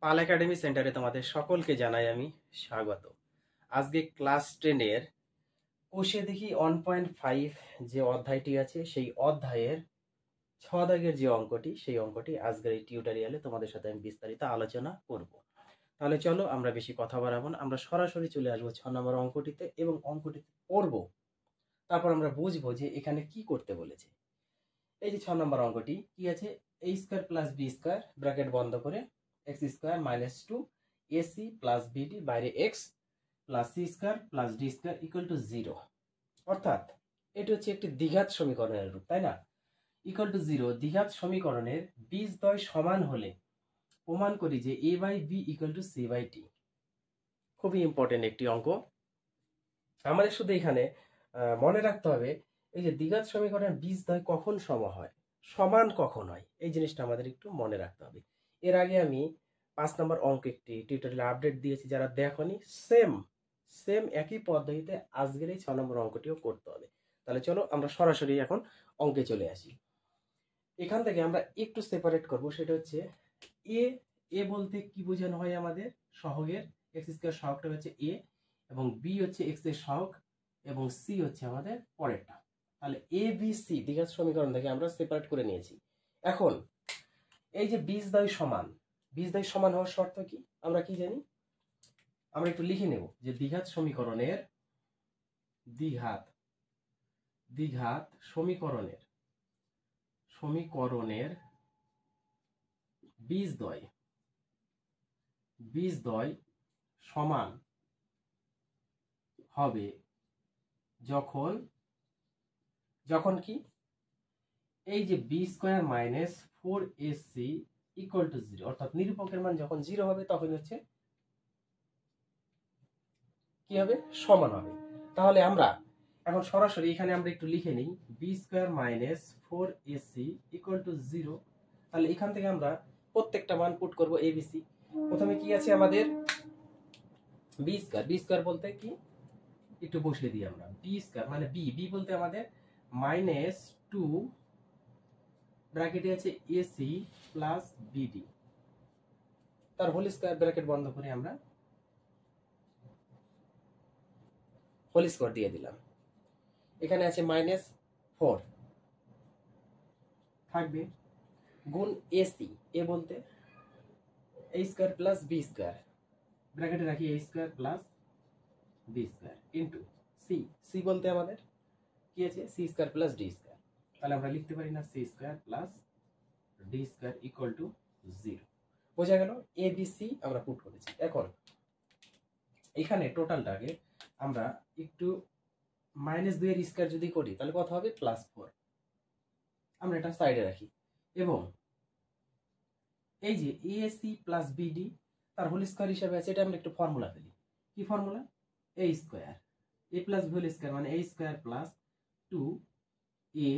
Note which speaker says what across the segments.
Speaker 1: পাল academy সেন্টারে তোমাদের সকলকে জানাই আমি স্বাগত। আজকে ক্লাস 10 এর কোষে দেখি 1.5 যে অধ্যায়টি আছে সেই অধ্যায়ের 6 দাগের যে অঙ্কটি সেই অঙ্কটি আজকের এই টিউটোরিয়ালে তোমাদের সাথে আমি বিস্তারিত আলোচনা করব। তাহলে চলো আমরা বেশি কথা বাড়াবো না, আমরা সরাসরি চলে আসবো 6 নম্বর অঙ্কটিতে এবং অঙ্কটিতে পড়ব। তারপর আমরা বুঝবো যে এখানে কি করতে বলেছে। এই যে 6 নম্বর অঙ্কটি কি আছে, a square plus b square bracket বন্ধ করে x square minus 2 ac plus bd বাইরে x plus c square plus d square equal to 0। অর্থাৎ এটা হচ্ছে একটি দ্বিঘাত সমীকরণের রূপ, তাই না? ইকুয়াল টু 0 দ্বিঘাত সমীকরণের বীজদ্বয় সমান হলে প্রমাণ করি যে a by b equal to c by d। খুবই ইম্পর্টেন্ট একটি অঙ্ক। আমাদের শুধু এখানে মনে রাখতে হবে এই যে দ্বিঘাত সমীকরণের বীজদ্বয় কখন সম হয়, সমান কখন হয়, এই জিনিসটা আমাদের একটু মনে রাখতে হবে। এর আগে আমি 5 নম্বর অঙ্ক একটি টিউটোরিয়াল আপডেট দিয়েছি, যারা দেখোনি সেম একই পদ্ধতিতে আজকের এই 6 নম্বর অঙ্কটিও করতে হবে। তাহলে চলো আমরা সরাসরি এখন অঙ্কে চলে আসি। এখান থেকে আমরা একটু সেপারেট করব, সেটা হচ্ছে এ বলতে কি বোঝানো হয়, আমাদের সহগের এক্স স্কয়ার সহগটা হচ্ছে এ এবং বি হচ্ছে এক্স এর সহগ এবং সি হচ্ছে আমাদের পরেরটা। তাহলে এ বি সি দ্বিঘাত সমীকরণ থেকে আমরা সেপারেট করে নিয়েছি। এখন এই যে বীজদ্বয় সমান হওয়ার শর্ত কি আমরা কি জানি, আমরা একটু লিখে নেব যে দ্বিঘাত সমীকরণের বীজদ্বয় সমান হবে যখন কি এই যে B square minus 4ac equal to 0, অর্থাৎ নিরূপকের মান যখন 0 হবে তখন হচ্ছে কি হবে, সমান হবে। তাহলে আমরা এখন সরাসরি এখানে আমরা একটু লিখে নিই B square minus 4ac equal to 0। তাহলে এখান থেকে আমরা প্রত্যেকটা মান পুট করব এবিসি। প্রথমে কি আছে আমাদের বি স্কয়ার বলতে কি একটু বসিয়ে দিই আমরা, বি স্কয়ার মানে বি বলতে আমাদের মাইনাস 2 ব্র্যাকেটে আছে এসি প্লাস বিডি, তার হোল স্কয়ার ব্র্যাকেট বন্ধ করে আমরা হোল স্কয়ার দিয়ে দিলাম। এখানে আছে মাইনাস 4 থাকবে গুণ এসি, এ বলতে A square plus B square ব্র্যাকেটে রাখি A square plus B square into C বলতে আমাদের কি আছে C square plus D square. তাহলে আমরা লিখতে পারি না C square plus D square equal to 0। বোঝা গেল, এ বি সি আমরা পুট করেছি। এখন এখানে টোটালটাকে আমরা একটু মাইনাস 2 এর স্কয়ার যদি করি তাহলে কত হবে, প্লাস 4। আমরা এটা সাইডে রাখি এবং এই যে এসি প্লাস বিডি তার হোল স্কয়ার হিসাবে আছে, এটা আমরা একটু ফর্মুলা ফেলি। কি formula, A square A plus B whole square মানে A square plus 2 A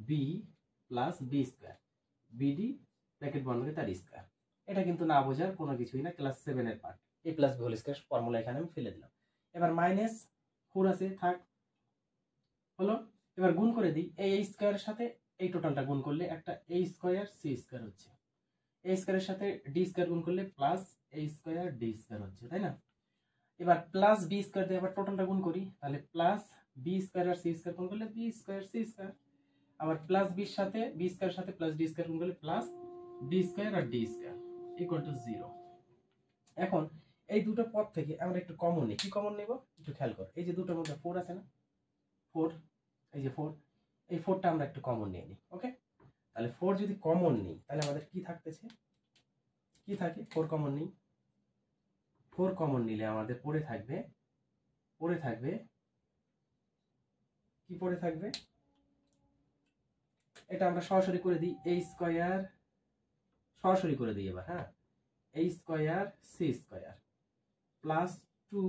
Speaker 1: B plus B square BD bracket বন্ধ করে তার স্কয়ার। এটা কিন্তু না বোঝার কোনো কিছুই না, ক্লাস 7 এর part. A plus B whole square formula এখানে আমি ফেলে দিলাম। এবার মাইনাস 4 আছে থাক, হলো। এবার গুণ করে দিই এই স্কয়ারের সাথে এই টোটালটা গুণ করলে একটা এ স্কয়ার সি স্কয়ার হচ্ছে, এ স্কয়ারের সাথে ডি স্কয়ার গুণ করলে প্লাস এ স্কয়ার ডি স্কয়ার হচ্ছে, তাই না? এবার প্লাস বি স্কয়ার দিয়ে আবার টোটালটা গুণ করি, তাহলে প্লাস বি স্কয়ার আর সি স্কয়ার গুণ করলে বি স্কয়ার সি স্কয়ার। আবার প্লাস বি সাথে বি স্কয়ার সাথে প্লাস ডি স্কয়ার গুণ করলে প্লাস বি স্কয়ার আর ডি স্কয়ার ইকুয়াল টু 0। এখন এই দুটো পদ থেকে আমরা একটু কমন নিই। কি কমন নেব একটু খেয়াল করো, এই যে দুটোর মধ্যে 4 আছে না, 4, এই যে 4, এই 4টা আমরা একটু কমন নিয়ে নিই। ওকে, তাহলে 4 যদি কমন নিই তাহলে আমাদের কি থাকতেছে, কি থাকে, 4 কমন নিই। 4 কমন নিলে আমাদের পড়ে থাকবে কি পড়ে থাকবে, এটা আমরা সরাসরি করে দিই a স্কয়ার, সরাসরি করে দিই এবার। হ্যাঁ, a square C square plus 2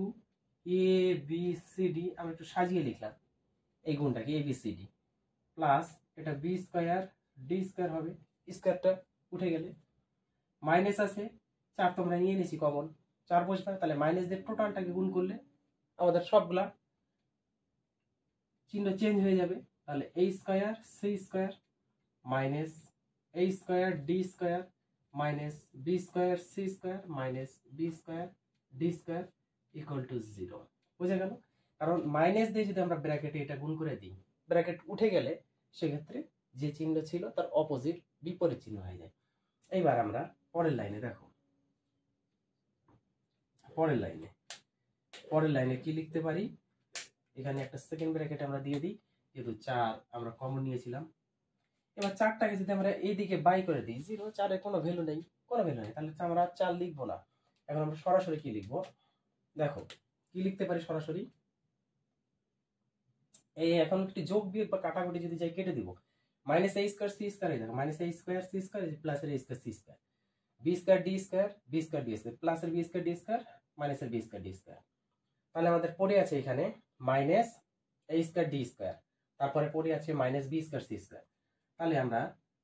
Speaker 1: A B C D, আমরা একটু সাজিয়ে লিখলাম এই গুণটাকে A B C D plus এটা বি স্কয়ার ডি স্কয়ার হবে, স্কয়ারটা উঠে গেলে মাইনাস আছে 4 তো আমরা নিয়ে নিয়েছি কমন, 4 বসবে, তাহলে মাইনাস দিয়ে টোটালটাকে গুণ করলে আমাদের সবগুলা চিহ্ন চেঞ্জ হয়ে যাবে। তাহলে a square C square minus a square D square minus B square C square minus B square D square equal to 0। বুঝে গেল? কারণ মাইনাস দিয়ে যদি আমরা ব্র্যাকেটে এটা গুণ করে দিই, ব্র্যাকেট উঠে গেলে সেক্ষেত্রে যে চিহ্ন ছিল তার অপোজিট বিপরীত চিহ্ন হয়ে যায়। এইবার আমরা পরের লাইনে দেখো, পরের লাইনে কি লিখতে পারি? এখানে একটা সেকেন্ড ব্র্যাকেট আমরা দিয়ে দিই, যেহেতু 4 আমরা কমন নিয়েছিলাম। এবার 4টাকে যদি আমরা এইদিকে বাই করে দিই, 0, 4-এর কোনো ভ্যালু নেই, তাহলে আমরা 4 লিখবো না। এখন আমরা সরাসরি কি লিখবো দেখো, কি লিখতে পারি সরাসরি? এই এখন একটি যোগ বিয়োগ বা কাটাকুটি যদি যাই কেটে দিব। Minus a square C square, এই দেখো minus a square C square plus এর a square C square, B square D square B square D square plus এর B square D square minus এর বি স্কয়ার ডি স্কয়ার। তাহলে আমাদের পড়ে আছে এখানে minus a square D square, তারপরে পড়ে আছে minus B square C square. তাহলে আমরা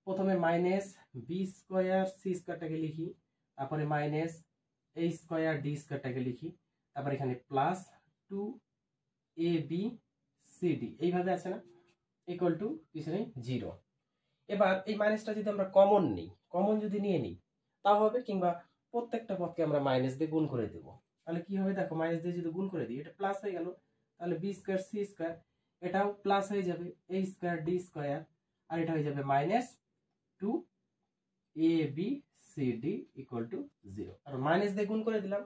Speaker 1: প্রথমে মাইনাস বি স্কয়ার সি স্কয়ারটাকে লিখি, তারপরে মাইনাস a স্কয়ার ডি স্কয়ারটাকে লিখি, তারপর এখানে প্লাস 2ab cd এইভাবে আছে না, ইকুয়াল টু কিছু নেই 0। এবার এই মাইনাসটা যদি আমরা কমন নিই, কমন যদি নিয়ে নিই তাও হবে, কিংবা প্রত্যেকটা পদকে আমরা মাইনাস দিয়ে গুণ করে দেব। তাহলে কি হবে দেখো, মাইনাস দিয়ে যদি গুণ করে দিই এটা প্লাস হয়ে গেল, তাহলে বি স্কয়ার সি স্কয়ার এটাও প্লাস হয়ে যাবে a স্কয়ার ডি স্কয়ার, আর এটা হয়ে যাবে minus 2ab cd equal to 0। আর মাইনাস দিয়ে গুণ করে দিলাম,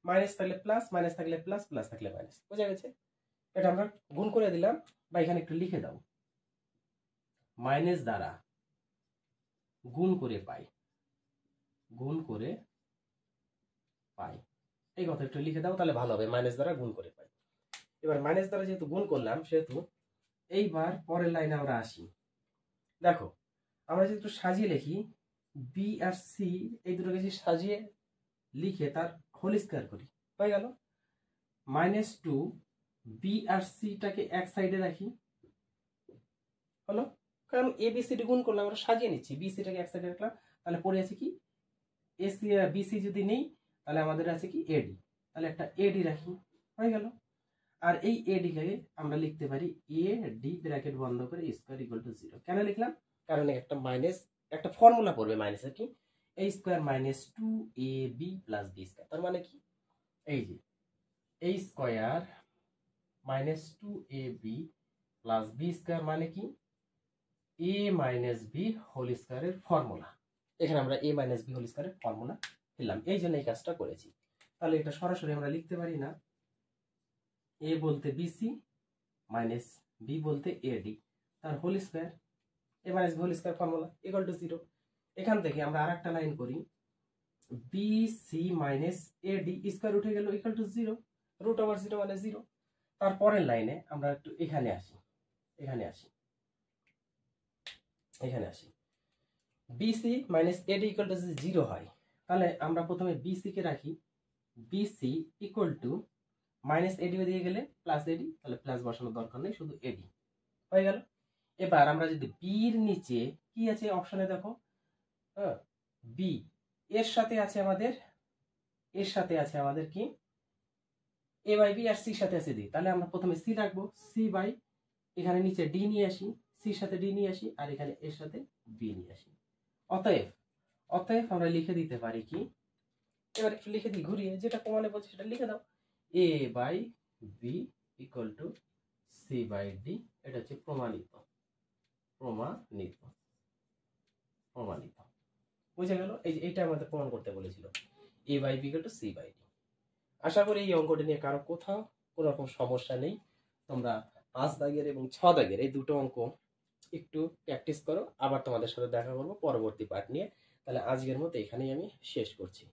Speaker 1: মাইনাস থাকলে প্লাস, মাইনাস থাকলে প্লাস, প্লাস থাকলে মাইনাস। বুঝা গেছে? এটা আমরা গুণ করে দিলাম, বা এখানে একটু লিখে দাও, মাইনাস দ্বারা গুণ করে পাই, এই কথা একটু লিখে দাও, তাহলে ভালো হবে। মাইনাস দ্বারা গুণ করে পাই। এবার মাইনাস দ্বারা যেহেতু গুণ করলাম, সেহেতু এইবার পরের লাইনে আমরা আসি। দেখো আমরা যদি একটু সাজিয়ে লিখি, বি আর সি এই দুটোকে যদি সাজিয়ে লিখে তার হোল স্কয়ার করি, হয়ে গেল মাইনাস 2 বি আর সিটাকে এক সাইডে রাখি, হলো। কারণ এ বি সি ডি গুণ করলাম, আমরা সাজিয়ে নিচ্ছি, বি সিটাকে এক সাইডে রাখলাম, তাহলে পড়ে আছে কি এসি বিসি যদি নেই তাহলে আমাদের আছে কি এডি, তাহলে একটা এডি রাখি, হয়ে গেল। আর এই এডিকে আমরা লিখতে পারি এ ডি ব্র্যাকেট বন্ধ করে স্কয়ার ইকুয়াল টু 0। কেন লিখলাম? কারণ একটা মাইনাস, একটা ফর্মুলা পড়বে মাইনাসের, কি a square minus 2ab plus b square. তার মানে কি, এই যে a square minus 2ab plus b square মানে কি a মাইনাস b হোল স্কয়ারের ফর্মুলা। এখানে আমরা a মাইনাস b হোল স্কয়ারের ফর্মুলা দিলাম, এই জন্য এই কাজটা করেছি। তাহলে এটা সরাসরি আমরা লিখতে পারি না, a বলতে bc মাইনাস b বলতে ad, তার whole square, a minus b whole square formula equal to 0। এখান থেকে আমরা আরেকটা লাইন করি, bc মাইনাস ad স্কয়ার উঠে গেল ইকুয়াল টু 0, রুট ওভার 0 মানে 0। তারপরের লাইনে আমরা একটু এখানে আসি, bc minus ad equal to 0 হয়, তাহলে আমরা প্রথমে bc কে রাখি, bc equal to minus ad দিয়ে গেলে প্লাস ad, তাহলে প্লাস বসানোর দরকার নেই, শুধু ad হয়ে গেল। এবার আমরা যদি b এর নিচে কি আছে অপশনে দেখো, b এর সাথে আছে আমাদের কি a বাই b, আর c সাথে আছে d, তাহলে আমরা প্রথমে c রাখবো, c বাই এখানে নিচে d নিয়ে আসি, c সাথে d নিয়ে আসি, আর এখানে এর সাথে b নিয়ে আসি। অতএব আমরা লিখে দিতে পারি কি, এবার একটু লিখে দিই ঘুরিয়ে, যেটা কমনে বলছে সেটা লিখে দাও, a by b equal to c by d। এটা হচ্ছে প্রমাণিত। বুঝে গেল? এইটা আমাদের প্রমাণ করতে বলেছিল, a by b equal to c by d। আশা করি এই অঙ্কটি নিয়ে কারো কোথাও কোনো রকম সমস্যা নেই। তোমরা 5 দাগের এবং 6 দাগের এই দুটো অঙ্ক একটু প্র্যাকটিস করো, আবার তোমাদের সাথে দেখা করবো পরবর্তী পার্ট নিয়ে। তাহলে আজকের মতো এখানেই আমি শেষ করছি।